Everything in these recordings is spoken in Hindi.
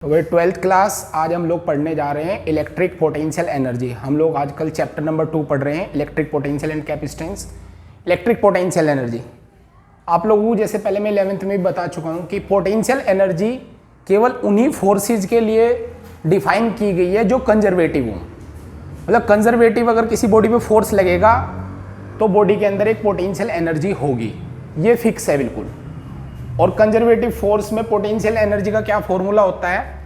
तो भाई 12th क्लास आज हम लोग पढ़ने जा रहे हैं इलेक्ट्रिक पोटेंशियल एनर्जी। हम लोग आजकल चैप्टर नंबर 2 पढ़ रहे हैं electric potential and capacitance. Electric potential energy आप लोगों को जैसे पहले मैं 11th में भी बता चुका हूँ कि पोटेंशियल एनर्जी केवल उन्हीं फोर्सेज के लिए डिफाइन की गई है जो कंजर्वेटिव हों। मतलब कंजर्वेटिव अगर किसी बॉडी पे फोर्स लगेगा तो बॉडी के अंदर एक पोटेंशियल एनर्जी होगी, ये फिक्स है बिल्कुल। और कंजर्वेटिव फोर्स में पोटेंशियल एनर्जी का क्या फॉर्मूला होता है,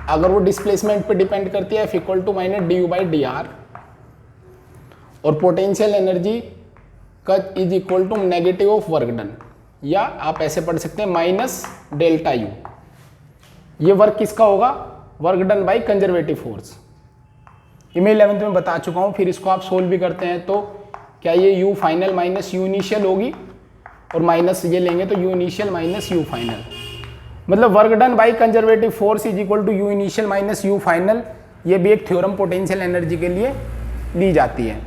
अगर वो डिस्प्लेसमेंट पे डिपेंड करती है F = -du/dr और पोटेंशियल एनर्जी का is equal to negative of work done, या आप ऐसे पढ़ सकते हैं -Δu। ये वर्क किसका होगा, work done by conservative force. ये मैं 11th में बता चुका हूँ। फिर इसको आप सोल्व भी करते हैं तो क्या ये u final minus u initial होगी और माइनस ये लेंगे तो u initial minus u final, मतलब work done by conservative force is equal to u initial minus u final. ये भी एक थ्योरम पोटेंशियल एनर्जी के लिए ली जाती है।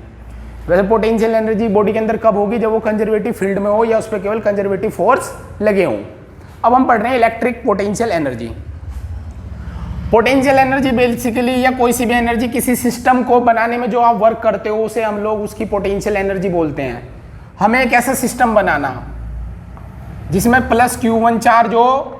वैसे पोटेंशियल एनर्जी बॉडी के अंदर कब होगी, जब वो कंजर्वेटिव फील्ड में हो या उस पर केवल कंजर्वेटिव फोर्स लगे हों। अब हम पढ़ रहे हैं electric potential energy. Potential energy basically या कोई सी भी एनर्जी किसी सिस्टम को बनाने में जो आप वर्क करते हो उसे हम लोग उसकी पोटेंशियल एनर्जी बोलते हैं। हमें एक ऐसा सिस्टम बनाना जिसमें +Q1 चार्ज हो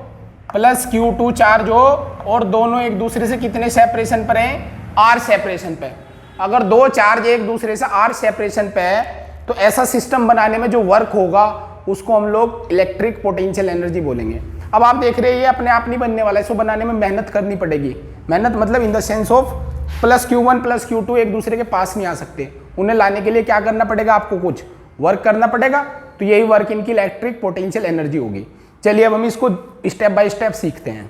+Q2 चार्ज हो और दोनों एक दूसरे से कितने सेपरेशन पर हैं, R सेपरेशन पे। अगर दो चार्ज एक दूसरे से R सेपरेशन पे है तो ऐसा सिस्टम बनाने में जो वर्क होगा उसको हम लोग इलेक्ट्रिक पोटेंशियल एनर्जी बोलेंगे। अब आप देख रहे हैं ये अपने आप नहीं बनने वाला है, इसको बनाने में मेहनत करनी पड़ेगी। मेहनत मतलब in the sense of +Q1 +Q2 एक दूसरे के पास नहीं आ सकते, उन्हें लाने के लिए क्या करना पड़ेगा, आपको कुछ वर्क करना पड़ेगा। तो यही वर्क इनकी इलेक्ट्रिक पोटेंशियल एनर्जी होगी। चलिए अब हम इसको स्टेप बाय स्टेप सीखते हैं।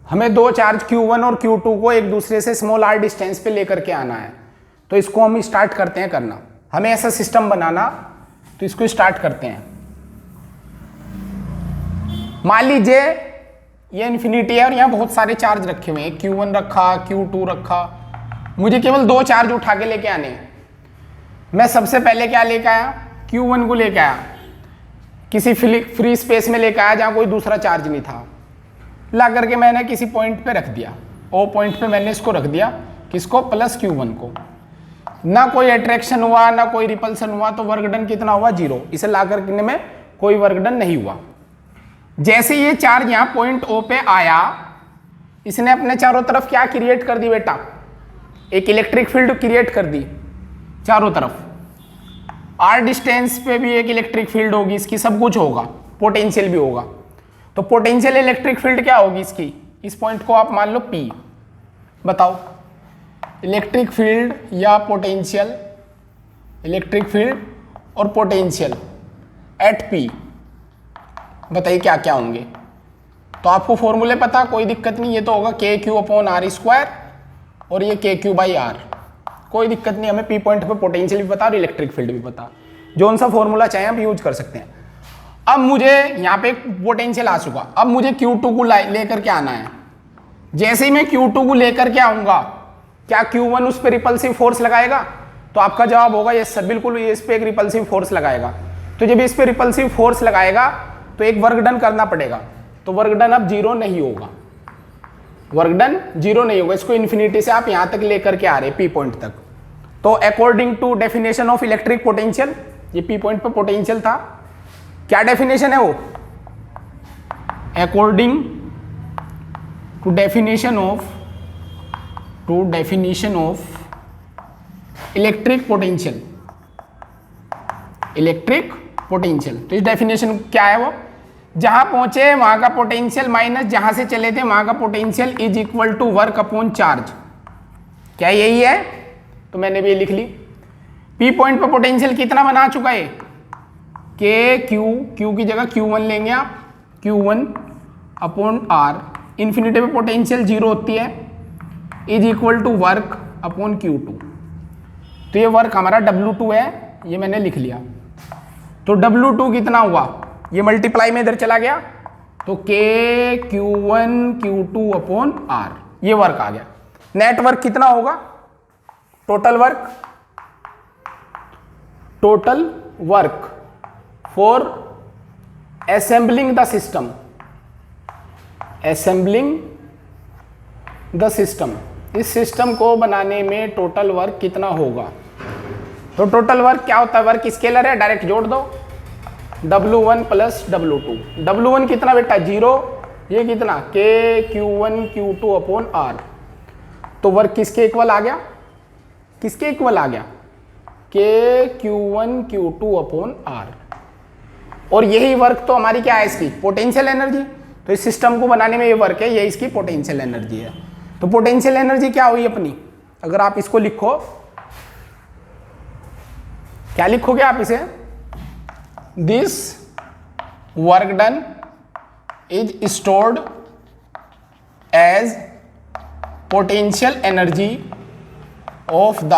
हमें दो चार्ज Q1 और Q2 को एक दूसरे से स्मॉल r डिस्टेंस पे लेकर के आना है, तो इसको हम स्टार्ट करते हैं करना। हमें ऐसा सिस्टम बनाना, तो इसको स्टार्ट करते हैं। मान लीजिए ये इन्फिनिटी है और यहाँ बहुत सारे चार्ज रखे हुए हैं, Q1 रखा, Q2 रखा। मुझे केवल दो चार्ज उठा के लेके आने हैं। मैं सबसे पहले क्या लेके आया, Q1 को लेके आया, किसी फ्री स्पेस में लेके आया जहाँ कोई दूसरा चार्ज नहीं था। ला करके मैंने किसी पॉइंट पे रख दिया, ओ पॉइंट पे मैंने इसको रख दिया, किसको, +Q1 को। ना कोई अट्रैक्शन हुआ ना कोई रिपल्सन हुआ, तो वर्क डन कितना हुआ, 0। इसे ला करके में कोई वर्क डन नहीं हुआ। जैसे ये चार्ज यहाँ पॉइंट O पे आया, इसने अपने चारों तरफ क्या क्रिएट कर दी बेटा, एक इलेक्ट्रिक फील्ड क्रिएट कर दी चारों तरफ। R डिस्टेंस पे भी एक इलेक्ट्रिक फील्ड होगी इसकी, सब कुछ होगा, पोटेंशियल भी होगा। तो पोटेंशियल इलेक्ट्रिक फील्ड क्या होगी इसकी, इस पॉइंट को आप मान लो P। बताओ इलेक्ट्रिक फील्ड या पोटेंशियल, इलेक्ट्रिक फील्ड और पोटेंशियल एट P, बताइए क्या क्या होंगे। तो आपको फॉर्मूले पता, कोई दिक्कत नहीं। ये तो होगा KQ/R² और ये KQ/R, कोई दिक्कत नहीं। हमें P पॉइंट पे पोटेंशियल भी पता और इलेक्ट्रिक फील्ड भी पता, जो सा फॉर्मूला चाहे आप यूज कर सकते हैं। अब मुझे यहाँ पे पोटेंशियल आ चुका, अब मुझे Q2 को लेकर के आना है। जैसे ही मैं Q2 को लेकर के आऊंगा, क्या Q1 उस पर रिपल्सिव फोर्स लगाएगा, तो आपका जवाब होगा यस सर, बिल्कुल ये इस पर एक रिपल्सिव फोर्स लगाएगा। तो जब इस पर रिपल्सिव फोर्स लगाएगा तो एक वर्क डन करना पड़ेगा, तो वर्क डन अब 0 नहीं होगा, वर्क डन 0 नहीं होगा। इसको इन्फिनिटी से आप यहां तक लेकर के आ रहे P पॉइंट तक। तो according to definition of electric potential, ये P पॉइंट पे पोटेंशियल था, क्या डेफिनेशन है वो, according to definition of electric potential, electric potential. तो इस डेफिनेशन क्या है, वो जहां पहुंचे वहां का पोटेंशियल माइनस जहां से चले थे वहां का potential is equal to work upon charge. क्या यही है, तो मैंने भी ये लिख ली। P पॉइंट पर पोटेंशियल कितना बना चुका है, Q की जगह Q1 लेंगे आप, Q1/R। इन्फिनिटी पे पोटेंशियल 0 होती है, is equal to work upon Q2। तो ये वर्क हमारा W2 है, ये मैंने लिख लिया। तो W2 कितना हुआ, ये मल्टीप्लाई में इधर चला गया, तो KQ1/Q2/R, ये वर्क आ गया। नेट वर्क कितना होगा, total work for assembling the system, assembling the system, इस सिस्टम को बनाने में टोटल वर्क कितना होगा। तो टोटल वर्क क्या होता है, वर्क स्केलर है, डायरेक्ट जोड़ दो, W1 प्लस W2। W1 कितना बेटा 0, ये कितना KQ1 Q2 अपॉन R। तो वर्क किसके इक्वल आ गया, किसके इक्वल आ गया, KQ1 Q2 अपॉन R। और यही वर्क तो हमारी क्या है इसकी पोटेंशियल एनर्जी। तो इस सिस्टम को बनाने में ये वर्क है, ये इसकी पोटेंशियल एनर्जी है। तो पोटेंशियल एनर्जी क्या हुई अपनी, अगर आप इसको लिखो, क्या लिखोगे आप इसे, this work done is stored as potential energy of the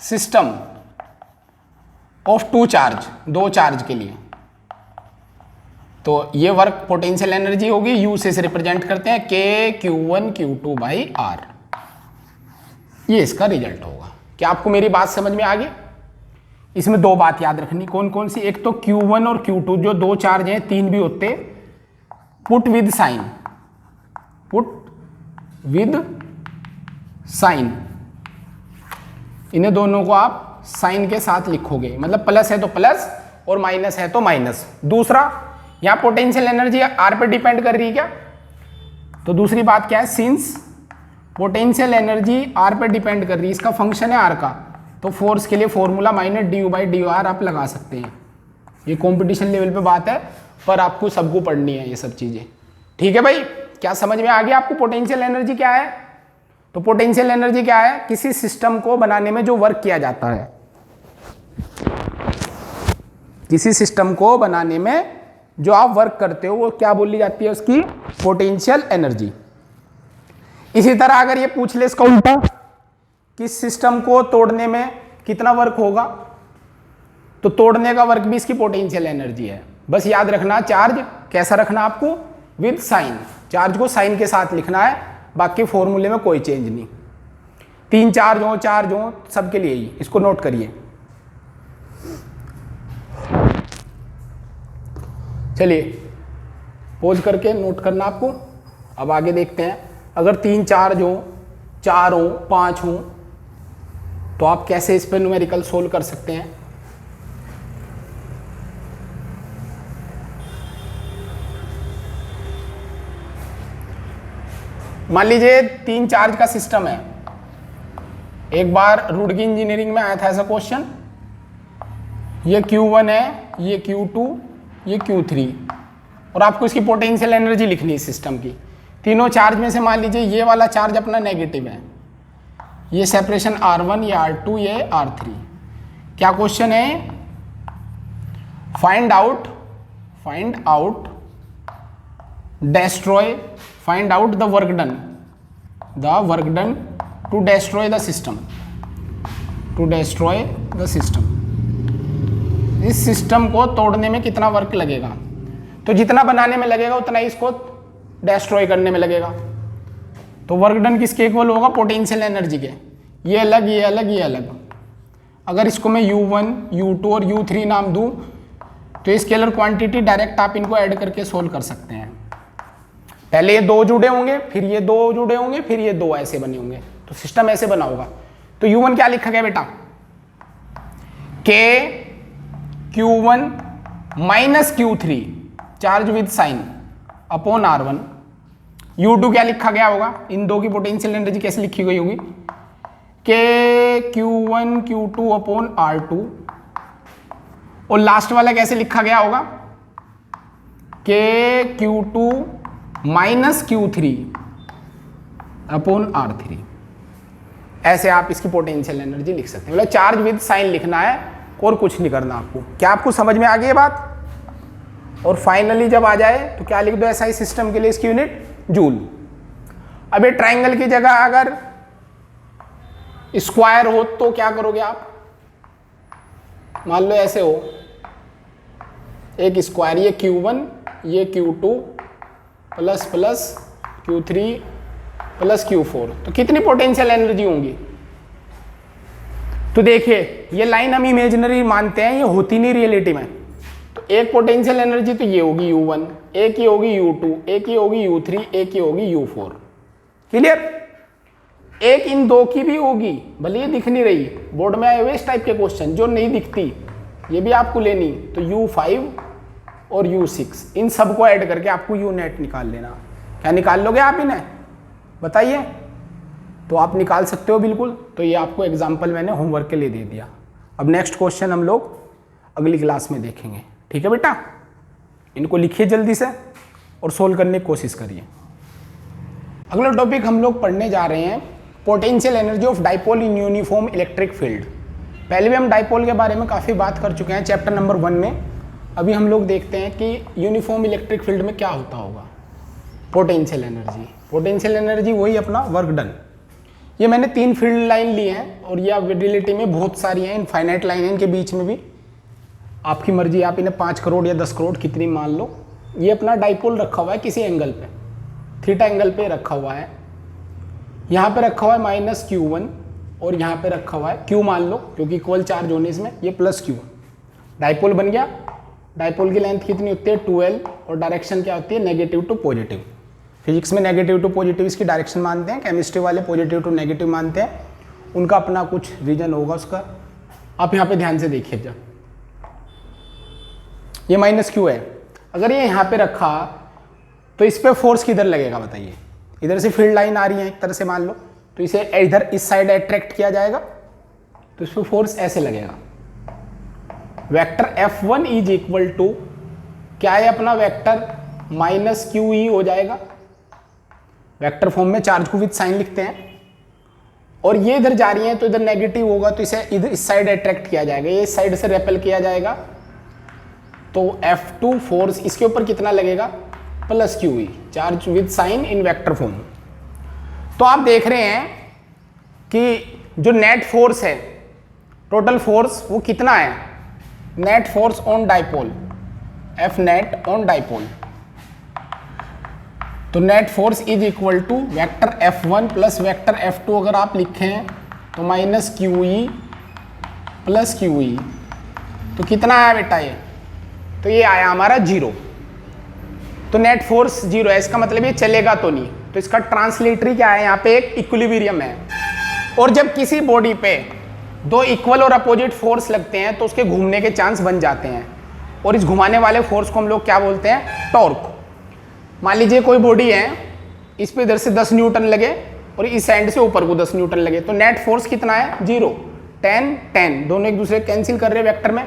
system of 2 charge, 2 charge के लिए। तो ये वर्क पोटेंशियल एनर्जी होगी, U से रिप्रेजेंट करते हैं KQ1 Q2 बाई R। ये इसका रिजल्ट होगा। क्या आपको मेरी बात समझ में आ गई। इसमें 2 बात याद रखनी, कौन कौन सी, एक तो Q1 और Q2 जो 2 चार्ज हैं, 3 भी होते, put with sign, put with sign, इन्हें दोनों को आप साइन के साथ लिखोगे, मतलब प्लस है तो प्लस और माइनस है तो माइनस। दूसरा, यहां पोटेंशियल एनर्जी R पे डिपेंड कर रही है क्या, तो दूसरी बात क्या है, सिंस पोटेंशियल एनर्जी R पे डिपेंड कर रही है, इसका फंक्शन है R का, तो फोर्स के लिए formula minus du by dy आप लगा सकते हैं। ये कंपटीशन लेवल पे बात है, पर आपको सबको पढ़नी है ये सब चीजें। ठीक है भाई, क्या समझ में आ गया आपको पोटेंशियल एनर्जी क्या है। तो पोटेंशियल एनर्जी क्या है, किसी सिस्टम को बनाने में जो वर्क किया जाता है, किसी सिस्टम को बनाने में जो आप वर्क करते हो वो क्या बोली जाती है, उसकी पोटेंशियल एनर्जी। इसी तरह अगर ये पूछ ले इसका उल्टा, किस सिस्टम को तोड़ने में कितना वर्क होगा, तो तोड़ने का वर्क भी इसकी पोटेंशियल एनर्जी है। बस याद रखना, चार्ज कैसा रखना आपको, विद साइन, चार्ज को साइन के साथ लिखना है, बाकी फॉर्मूले में कोई चेंज नहीं। 3 चार्ज हो, चार्ज हो, सबके लिए ही, इसको नोट करिए। चलिए पोज करके नोट करना आपको। अब आगे देखते हैं, अगर 3 चार्ज हो, 4 हो, 5 हो, तो आप कैसे इस पर न्यूमेरिकल सोल्व कर सकते हैं। मान लीजिए 3 चार्ज का सिस्टम है। एक बार रुड़की इंजीनियरिंग में आया था ऐसा क्वेश्चन, ये Q1 है, ये Q2, ये Q3, और आपको इसकी पोटेंशियल एनर्जी लिखनी है सिस्टम की। तीनों चार्ज में से मान लीजिए ये वाला चार्ज अपना नेगेटिव है, ये सेपरेशन R1, ये R2, ये R3। क्या क्वेश्चन है, find out destroy, find out the work done to destroy the system, इस सिस्टम को तोड़ने में कितना वर्क लगेगा। तो जितना बनाने में लगेगा उतना ही इसको डिस्ट्रॉय करने में लगेगा। तो वर्क डन किसके इक्वल होगा, पोटेंशियल एनर्जी के। ये अलग, ये अलग, ये अलग। अगर इसको मैं U1, U2 और U3 नाम दूं तो स्केलर क्वांटिटी डायरेक्ट आप इनको ऐड करके सोल्व कर सकते हैं। पहले ये 2 जुड़े होंगे, फिर ये 2 जुड़े होंगे, फिर ये 2 ऐसे बने होंगे, तो सिस्टम ऐसे बना होगा। तो U1 क्या लिखा गया बेटा, KQ1 minus Q3 charge with sine upon R1। U2 क्या लिखा गया होगा, इन 2 की पोटेंशियल एनर्जी कैसे लिखी गई होगी, KQ1 Q2 अपॉन R2। और लास्ट वाला कैसे लिखा गया होगा, KQ2 minus Q3 upon R3। ऐसे आप इसकी पोटेंशियल एनर्जी लिख सकते हैं। मतलब चार्ज विद साइन लिखना है और कुछ नहीं करना आपको। क्या आपको समझ में आ गई ये बात। और फाइनली जब आ जाए तो क्या लिख दो एसआई सिस्टम के लिए, इसकी यूनिट जूल। अब ये ट्राइंगल की जगह अगर स्क्वायर हो तो क्या करोगे आप, मान लो ऐसे हो एक स्क्वायर, ये Q1, ये Q2 plus plus Q3 plus Q4, तो कितनी पोटेंशियल एनर्जी होंगी। तो देखिए ये लाइन हम इमेजिनरी मानते हैं, ये होती नहीं रियलिटी में। तो एक पोटेंशियल एनर्जी तो ये होगी U1, एक ही होगी U2, एक ही होगी U3, एक ही होगी U4। क्लियर? एक इन दो की भी होगी, भले ये दिख नहीं रही, बोर्ड में आए हुए इस टाइप के क्वेश्चन जो नहीं दिखती ये भी आपको लेनी, तो U5 और U6 इन सबको ऐड करके आपको U नेट निकाल लेना। क्या निकाल लोगे आप इन्हें? बताइए। तो आप निकाल सकते हो बिल्कुल। तो ये आपको एग्जाम्पल मैंने होमवर्क के लिए दे दिया। अब नेक्स्ट क्वेश्चन हम लोग अगली क्लास में देखेंगे। ठीक है बेटा, इनको लिखिए जल्दी से और सोल्व करने की कोशिश करिए। अगला टॉपिक हम लोग पढ़ने जा रहे हैं potential energy of dipole in uniform electric field. पहले भी हम डाइपोल के बारे में काफ़ी बात कर चुके हैं चैप्टर नंबर 1 में। अभी हम लोग देखते हैं कि यूनिफॉर्म इलेक्ट्रिक फील्ड में क्या होता होगा। पोटेंशियल एनर्जी, पोटेंशियल एनर्जी वही अपना वर्क डन। ये मैंने 3 फील्ड लाइन ली हैं और ये रियलिटी में बहुत सारी हैं, इनफाइनाइट लाइन है, इनके बीच में भी आपकी मर्जी, आप इन्हें 5 करोड़ या 10 करोड़ कितनी मान लो। ये अपना डाइपोल रखा हुआ है किसी एंगल पे, थीटा एंगल पे रखा हुआ है। यहाँ पे रखा हुआ है -Q1 और यहाँ पे रखा हुआ है Q मान लो, क्योंकि इक्वल चार्ज होने इसमें, ये +Q। डाइपोल बन गया। डाइपोल की लेंथ कितनी होती है? 2L और डायरेक्शन क्या होती है? Negative to positive. फिजिक्स में नेगेटिव टू पॉजिटिव इसकी डायरेक्शन मानते हैं, केमिस्ट्री वाले पॉजिटिव टू नेगेटिव मानते हैं। उनका अपना कुछ रीजन होगा उसका। आप यहाँ पे ध्यान से देखिए, जब ये -Q है, अगर ये यहाँ पे रखा तो इस पे फोर्स किधर लगेगा बताइए? इधर से फील्ड लाइन आ रही है एक तरह से मान लो, तो इसे इधर इस साइड अट्रैक्ट किया जाएगा, तो इस पे फोर्स ऐसे लगेगा। Vector F1 is equal to क्या है अपना वेक्टर -QE हो जाएगा। वेक्टर फॉर्म में चार्ज को विद साइन लिखते हैं, और ये इधर जा रही है तो इधर नेगेटिव होगा, तो इसे इधर इस साइड अट्रैक्ट किया जाएगा, ये इस साइड से रेपेल किया जाएगा। तो F2 फोर्स इसके ऊपर कितना लगेगा? +QE, charge with sine in vector form. तो आप देख रहे हैं कि जो नेट फोर्स है, टोटल फोर्स वो कितना है? Net force on dipole, F net on dipole. तो net force is equal to vector F1 plus vector F2 अगर आप लिखें तो -QE प्लस QE, तो कितना आया बेटा ये? तो ये आया हमारा 0। तो नेट फोर्स 0 है, इसका मतलब ये चलेगा तो नहीं, तो इसका ट्रांसलेटरी क्या है? यहाँ पे एक इक्विलिब्रियम है। और जब किसी बॉडी पे 2 इक्वल और अपोजिट फोर्स लगते हैं तो उसके घूमने के चांस बन जाते हैं, और इस घुमाने वाले फोर्स को हम लोग क्या बोलते हैं? टॉर्क। मान लीजिए कोई बॉडी है, इस पे इधर से 10 न्यूटन लगे और इस साइड से ऊपर को 10 न्यूटन लगे, तो नेट फोर्स कितना है? 0। 10 10 दोनों एक दूसरे कैंसिल कर रहे हैं वेक्टर में,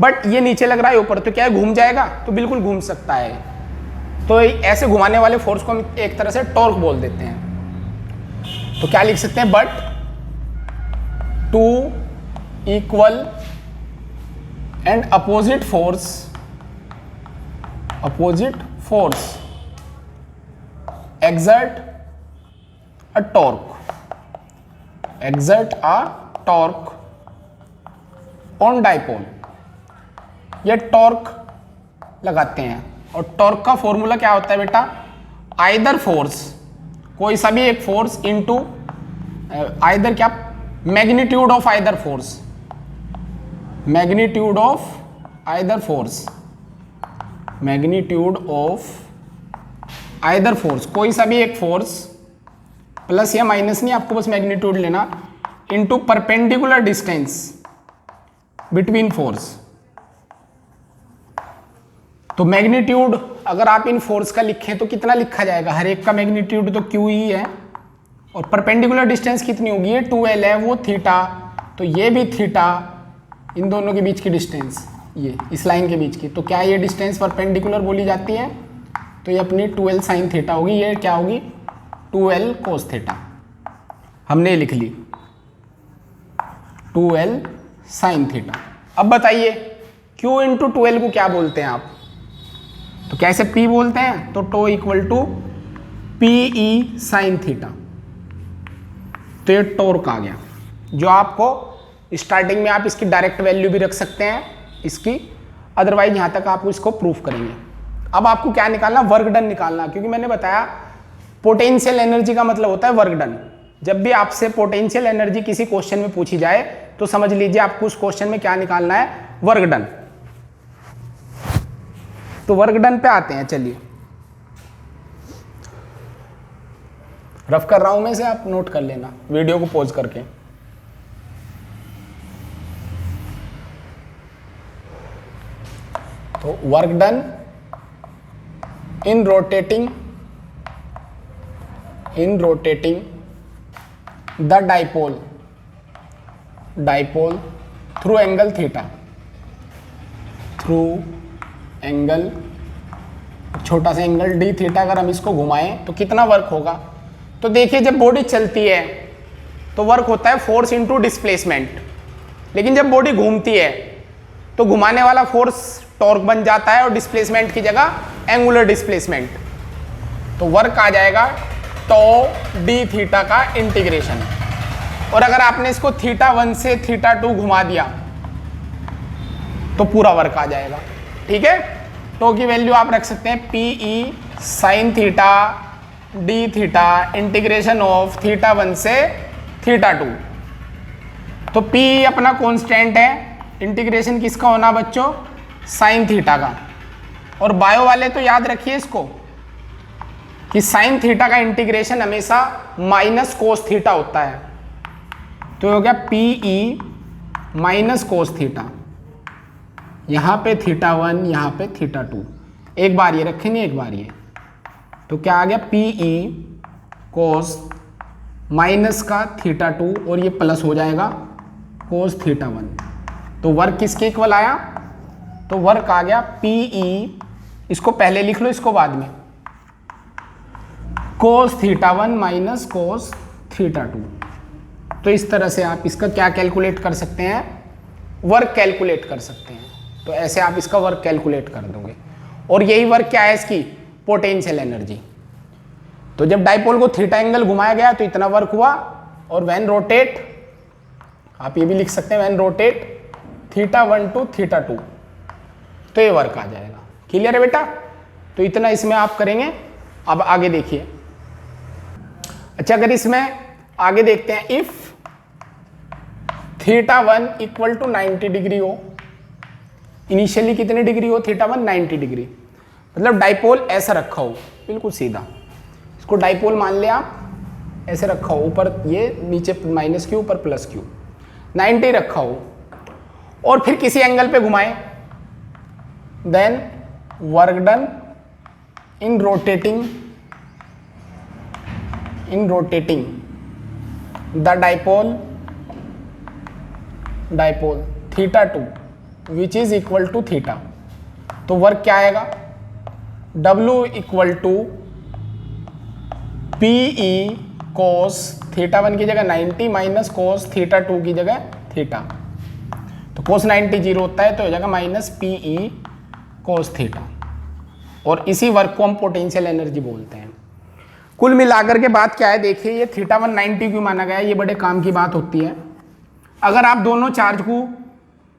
बट ये नीचे लग रहा है ऊपर, तो क्या है? घूम जाएगा? तो बिल्कुल घूम सकता है। तो ऐसे घुमाने वाले फोर्स को हम एक तरह से टॉर्क बोल देते हैं। तो क्या लिख सकते हैं? But 2 equal and opposite force exert a torque on dipole। ये टॉर्क लगाते हैं, और टॉर्क का फॉर्मूला क्या होता है बेटा? आइदर फोर्स, कोई सा भी एक फोर्स इनटू आइदर क्या? Magnitude of either force, magnitude of either force, magnitude of either force, कोई सा भी एक फोर्स, प्लस या माइनस नहीं, आपको बस मैग्नीट्यूड लेना, into perpendicular distance between force. तो मैग्नीट्यूड अगर आप इन फोर्स का लिखें तो कितना लिखा जाएगा? हर एक का मैग्नीट्यूड तो QE है, और परपेंडिकुलर डिस्टेंस कितनी होगी? ये 2L है, वो थीटा, तो ये भी थीटा, इन दोनों के बीच की डिस्टेंस, ये इस लाइन के बीच की, तो क्या ये डिस्टेंस परपेंडिकुलर बोली जाती है? तो ये अपनी 2L साइन थीटा होगी। ये क्या होगी? 2L cos theta. हमने लिख ली 2L साइन थीटा। अब बताइए Q इंटू 2L को क्या बोलते हैं आप? तो कैसे P बोलते हैं? तो tau equal to PE sine theta. तो ये टॉर्क आ गया, जो आपको स्टार्टिंग में आप इसकी डायरेक्ट वैल्यू भी रख सकते हैं इसकी, अदरवाइज यहाँ तक आप इसको प्रूफ करेंगे। अब आपको क्या निकालना? वर्क डन निकालना, क्योंकि मैंने बताया पोटेंशियल एनर्जी का मतलब होता है वर्क डन। जब भी आपसे पोटेंशियल एनर्जी किसी क्वेश्चन में पूछी जाए तो समझ लीजिए आपको उस क्वेश्चन में क्या निकालना है? Work done. तो वर्क डन पे आते हैं। चलिए रफ कर रहा हूं मैं इसे, आप नोट कर लेना वीडियो को पॉज करके। तो work done in rotating the dipole through angle theta, through angle छोटा सा एंगल डी थीटा, अगर हम इसको घुमाएं तो कितना वर्क होगा। तो देखिए जब बॉडी चलती है तो वर्क होता है फोर्स इनटू डिस्प्लेसमेंट, लेकिन जब बॉडी घूमती है तो घुमाने वाला फोर्स टॉर्क बन जाता है और डिस्प्लेसमेंट की जगह एंगुलर डिस्प्लेसमेंट। तो वर्क आ जाएगा टॉ डी थीटा का इंटीग्रेशन, और अगर आपने इसको θ1 से θ2 घुमा दिया तो पूरा वर्क आ जाएगा। ठीक है, टो की वैल्यू आप रख सकते हैं PE sine theta d theta integration of θ1 से θ2। तो PE अपना कांस्टेंट है, इंटीग्रेशन किसका होना बच्चों, साइन थीटा का। और बायो वाले तो याद रखिए इसको कि साइन थीटा का इंटीग्रेशन हमेशा माइनस कोस थीटा होता है। तो हो गया PE माइनस कोस थीटा, यहां पे θ1 यहां पे θ2, एक बार ये रखेंगे एक बार ये, तो क्या आ गया PE कोस माइनस का θ2 और ये प्लस हो जाएगा कोस θ1। तो वर्क किसके इक्वल आया, तो वर्क आ गया PE, इसको पहले लिख लो इसको बाद में, कोस θ1 माइनस कोस θ2। तो इस तरह से आप इसका क्या कैलकुलेट कर सकते हैं, वर्क कैलकुलेट कर सकते हैं। तो ऐसे आप इसका वर्क कैलकुलेट कर दोगे, और यही वर्क क्या है इसकी, पोटेंशियल एनर्जी। तो जब डाइपोल को थीटा एंगल घुमाया गया तो इतना वर्क हुआ, और व्हेन रोटेट आप ये भी लिख सकते हैं व्हेन रोटेट θ1 टू θ2 तो ये वर्क आ जाएगा। क्लियर है बेटा, तो इतना इसमें आप करेंगे। अब आगे देखिए, अच्छा अगर इसमें आगे देखते हैं, इफ θ1 इक्वल टू 90 डिग्री हो, इनिशियली कितने डिग्री हो θ1 90 डिग्री, मतलब डाइपोल ऐसा रखा हो बिल्कुल सीधा, इसको डाइपोल मान लिया आप, ऐसे रखा हो, ऊपर ये नीचे माइनस क्यू ऊपर प्लस क्यू, 90 रखा हो, और फिर किसी एंगल पे घुमाएं, then work done in rotating the dipole θ2 which is equal to theta. तो वर्क क्या आएगा, W equal to PE cos θ1 की जगह 90 माइनस कोस θ2 की जगह थीटा। तो कोस 90 जीरो होता है, तो हो जाएगा माइनस PE कोस थीटा, और इसी वर्क को हम पोटेंशियल एनर्जी बोलते हैं। कुल मिलाकर के बात क्या है, देखिए ये θ1 90 क्यों माना गया है, ये बड़े काम की बात होती है। अगर आप दोनों चार्ज को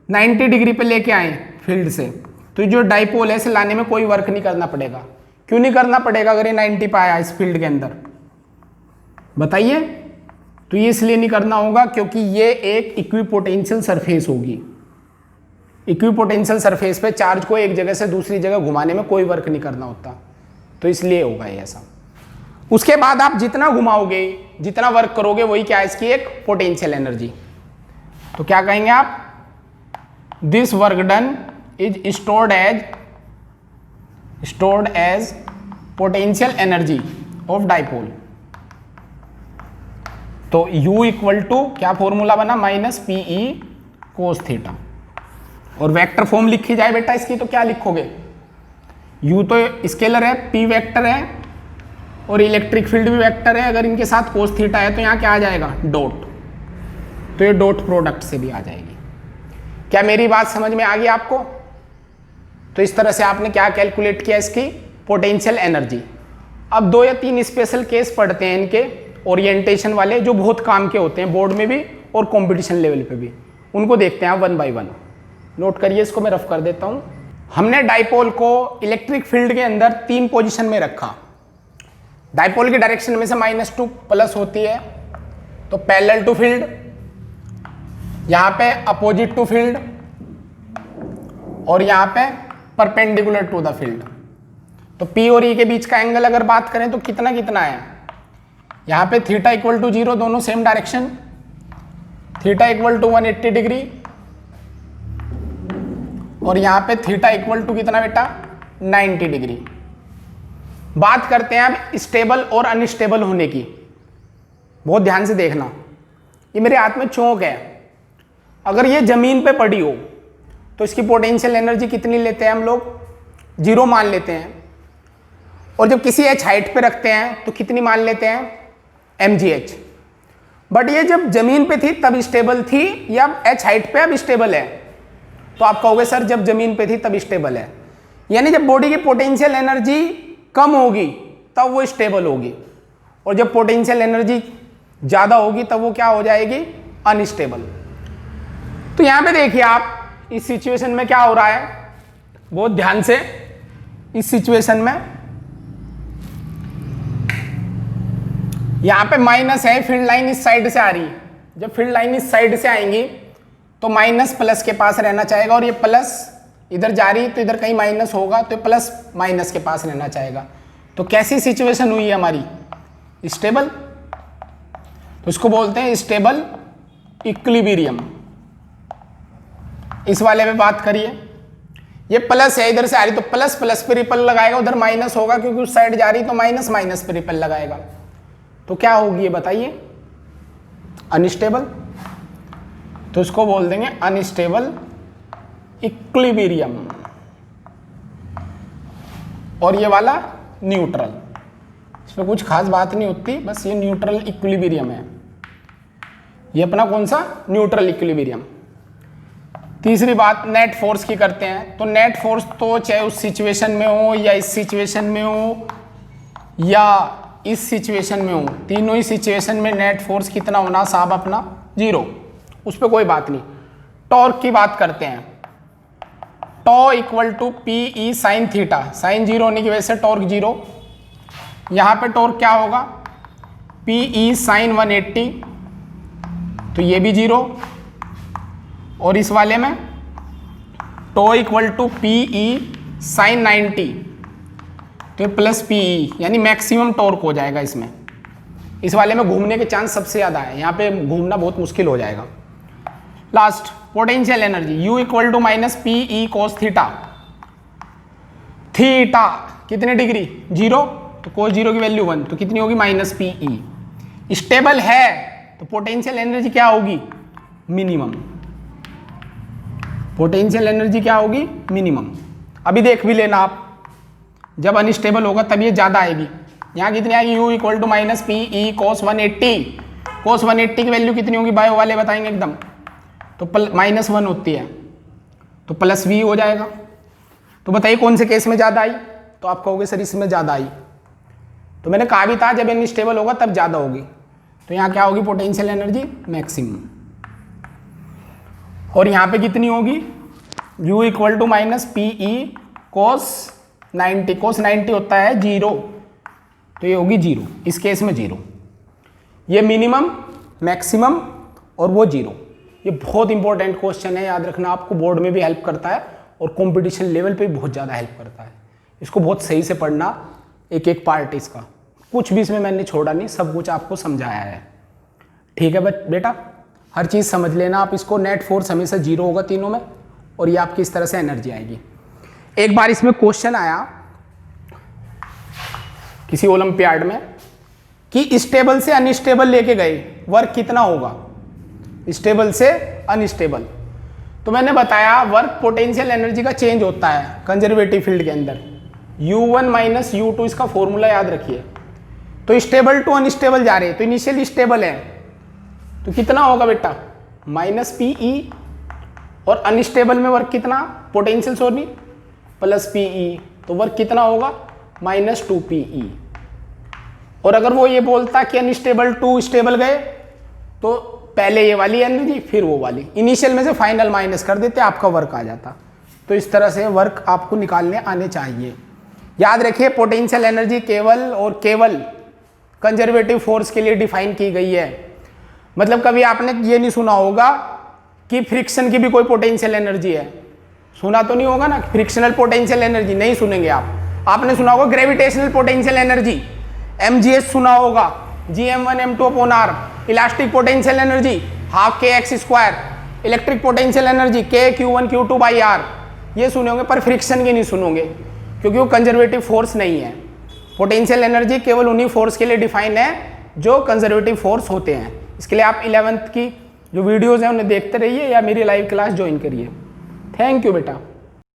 90 डिग्री पे लेके आए फील्ड से, तो जो डाइपोल है इसे लाने में कोई वर्क नहीं करना पड़ेगा। क्यों नहीं करना पड़ेगा अगर ये 90 पे आया इस फील्ड के अंदर, बताइए। तो ये इसलिए नहीं करना होगा क्योंकि ये एक इक्विपोटेंशियल सरफेस होगी। इक्विपोटेंशियल सरफेस पे चार्ज को एक जगह से दूसरी जगह घुमाने में कोई वर्क नहीं करना होता, तो इसलिए होगा ये ऐसा। उसके बाद आप जितना घुमाओगे जितना वर्क करोगे वही क्या है, इसकी एक पोटेंशियल एनर्जी। तो क्या कहेंगे आप, this work done is stored as potential energy of dipole। तो U इक्वल टू क्या फॉर्मूला बना, माइनस PE कोस थीटा। और वेक्टर फॉर्म लिखी जाए बेटा इसकी, तो क्या लिखोगे, U तो स्केलर है, P वेक्टर है, और इलेक्ट्रिक फील्ड भी वेक्टर है। अगर इनके साथ कोस थीटा है तो यहाँ क्या आ जाएगा, डॉट। तो ये डॉट प्रोडक्ट से भी आ जाएगी। क्या मेरी बात समझ में आ गई आपको। तो इस तरह से आपने क्या कैलकुलेट किया, इसकी पोटेंशियल एनर्जी। अब 2 या 3 स्पेशल केस पढ़ते हैं इनके ओरिएंटेशन वाले, जो बहुत काम के होते हैं बोर्ड में भी और कंपटीशन लेवल पे भी, उनको देखते हैं आप 1 बाय 1। नोट करिए, इसको मैं रफ कर देता हूं। हमने डाइपोल को इलेक्ट्रिक फील्ड के अंदर 3 पोजीशन में रखा। डाइपोल की डायरेक्शन में से -2 प्लस होती है, तो पैरेलल टू फील्ड, यहां पे अपोजिट टू फील्ड, और यहां पे परपेंडिकुलर टू द फील्ड। तो P और E के बीच का एंगल अगर बात करें तो कितना कितना है, यहाँ पे थीटा इक्वल टू 0, दोनों same direction, theta equal to 180 degree, और यहाँ पे थीटा इक्वल टू कितना बेटा 90 डिग्री। बात करते हैं अब स्टेबल और अनस्टेबल होने की। बहुत ध्यान से देखना, ये मेरे हाथ में चौक है, अगर ये जमीन पे पड़ी हो तो इसकी पोटेंशियल एनर्जी कितनी लेते हैं हम लोग, 0 मान लेते हैं, और जब किसी एच हाइट पे रखते हैं तो कितनी मान लेते हैं mgh। बट ये जब जमीन पे थी तब स्टेबल थी या एच हाइट पे अब स्टेबल है, तो आप कहोगे सर जब जमीन पे थी तब स्टेबल है, यानी जब बॉडी की पोटेंशियल एनर्जी कम होगी तब वो स्टेबल होगी, और जब पोटेंशियल एनर्जी ज़्यादा होगी तब वो क्या हो जाएगी, अनस्टेबल। तो यहाँ पे देखिए आप इस सिचुएशन में क्या हो रहा है, बहुत ध्यान से, इस सिचुएशन में यहाँ पे माइनस है, फील्ड लाइन इस साइड से आ रही है, जब फील्ड लाइन इस साइड से आएंगी तो माइनस प्लस के पास रहना चाहेगा, और ये प्लस इधर जा रही तो इधर कहीं माइनस होगा, तो प्लस माइनस के पास रहना चाहेगा। तो कैसी सिचुएशन हुई है हमारी, स्टेबल। तो इसको बोलते हैं स्टेबल इक्विलिब्रियम। इस वाले पे बात करिए, ये प्लस है इधर से आ रही तो प्लस प्लस पे रिपल लगाएगा, उधर माइनस होगा क्योंकि उस साइड जा रही तो माइनस माइनस पे रिपल लगाएगा, तो क्या होगी ये बताइए, अनस्टेबल। तो इसको बोल देंगे अनस्टेबल इक्विलिब्रियम, और ये वाला न्यूट्रल। इसमें कुछ खास बात नहीं होती, बस ये न्यूट्रल इक्विलिब्रियम है, ये अपना कौन सा, न्यूट्रल इक्विलिब्रियम। तीसरी बात नेट फोर्स की करते हैं, तो नेट फोर्स तो चाहे उस सिचुएशन में हो या इस सिचुएशन में हो या इस सिचुएशन में हो, तीनों ही सिचुएशन में नेट फोर्स कितना होना साहब, अपना 0, उस पर कोई बात नहीं। टॉर्क की बात करते हैं, tau equal to P E sine theta, sine 0 होने की वजह से टॉर्क 0, यहाँ पे टॉर्क क्या होगा, पी ई साइन 180, तो ये भी 0, और इस वाले में tau equal to P E sine 90, तो प्लस पी ई, यानी मैक्सिमम टॉर्क हो जाएगा इसमें। इस वाले में घूमने के चांस सबसे ज़्यादा है, यहाँ पे घूमना बहुत मुश्किल हो जाएगा। Last potential energy U equal to minus P E cos theta, theta कितने डिग्री, 0, तो कोस 0 की वैल्यू 1, तो कितनी होगी, माइनस पी ई। स्टेबल है तो पोटेंशियल एनर्जी क्या होगी, मिनिमम। पोटेंशियल एनर्जी क्या होगी, मिनिमम। अभी देख भी लेना आप, जब अनस्टेबल होगा तब ये ज़्यादा आएगी। यहाँ कितनी आएगी, U equal to minus P E cos 180, cos 180 की वैल्यू कितनी होगी, बायो वाले बताएंगे एकदम, तो -1 होती है, तो प्लस V हो जाएगा। तो बताइए कौन से केस में ज़्यादा आई, तो आप कहोगे सर इसमें ज़्यादा आई, तो मैंने कहा भी था जब अनस्टेबल होगा तब ज़्यादा होगी, तो यहाँ क्या होगी, पोटेंशियल एनर्जी मैक्सिमम। और यहाँ पे कितनी होगी, U equal to minus P E cos 90, cos 90 होता है 0, तो ये होगी 0, इस केस में 0। ये मिनिमम, मैक्सिमम और वो 0। ये बहुत इंपॉर्टेंट क्वेश्चन है, याद रखना, आपको बोर्ड में भी हेल्प करता है और कंपटीशन लेवल पे भी बहुत ज़्यादा हेल्प करता है। इसको बहुत सही से पढ़ना, एक एक पार्ट इसका, कुछ भी इसमें मैंने छोड़ा नहीं, सब कुछ आपको समझाया है। ठीक है बेटा, हर चीज़ समझ लेना आप इसको। नेट फोर्स हमेशा 0 होगा तीनों में, और ये आपकी इस तरह से एनर्जी आएगी। एक बार इसमें क्वेश्चन आया किसी ओलंपियाड में कि स्टेबल से अनस्टेबल लेके गए, वर्क कितना होगा, स्टेबल से अनस्टेबल। तो मैंने बताया वर्क पोटेंशियल एनर्जी का चेंज होता है कंजर्वेटिव फील्ड के अंदर, U1 माइनस U2, इसका फॉर्मूला याद रखिए। तो स्टेबल टू अनस्टेबल जा रहे हैं, तो इनिशियली स्टेबल है तो कितना होगा बेटा, माइनस पी ई, और अनस्टेबल में वर्क कितना, potential sorry plus P E, तो वर्क कितना होगा, -2 पी ई। और अगर वो ये बोलता कि अनस्टेबल टू स्टेबल गए, तो पहले ये वाली एनर्जी फिर वो वाली, इनिशियल में से फाइनल माइनस कर देते, आपका वर्क आ जाता। तो इस तरह से वर्क आपको निकालने आने चाहिए। याद रखिए पोटेंशियल एनर्जी केवल और केवल कंजर्वेटिव फोर्स के लिए डिफाइन की गई है। मतलब कभी आपने ये नहीं सुना होगा कि फ्रिक्शन की भी कोई पोटेंशियल एनर्जी है, सुना तो नहीं होगा ना, फ्रिक्शनल पोटेंशियल एनर्जी नहीं सुनेंगे आप। आपने सुना होगा ग्रेविटेशनल पोटेंशियल एनर्जी, mgs सुना होगा, gm1 m2/r, elastic potential energy half के x square, electric potential energy k q1 q2/r, ये सुने होंगे, पर फ्रिक्शन की नहीं सुनोगे क्योंकि वो कंजर्वेटिव फोर्स नहीं है। पोटेंशियल एनर्जी केवल उन्हीं फोर्स के लिए डिफाइन है जो कंजर्वेटिव फोर्स होते हैं। इसके लिए आप 11th की जो वीडियोज़ हैं उन्हें देखते रहिए या मेरी लाइव क्लास ज्वाइन करिए। थैंक यू बेटा।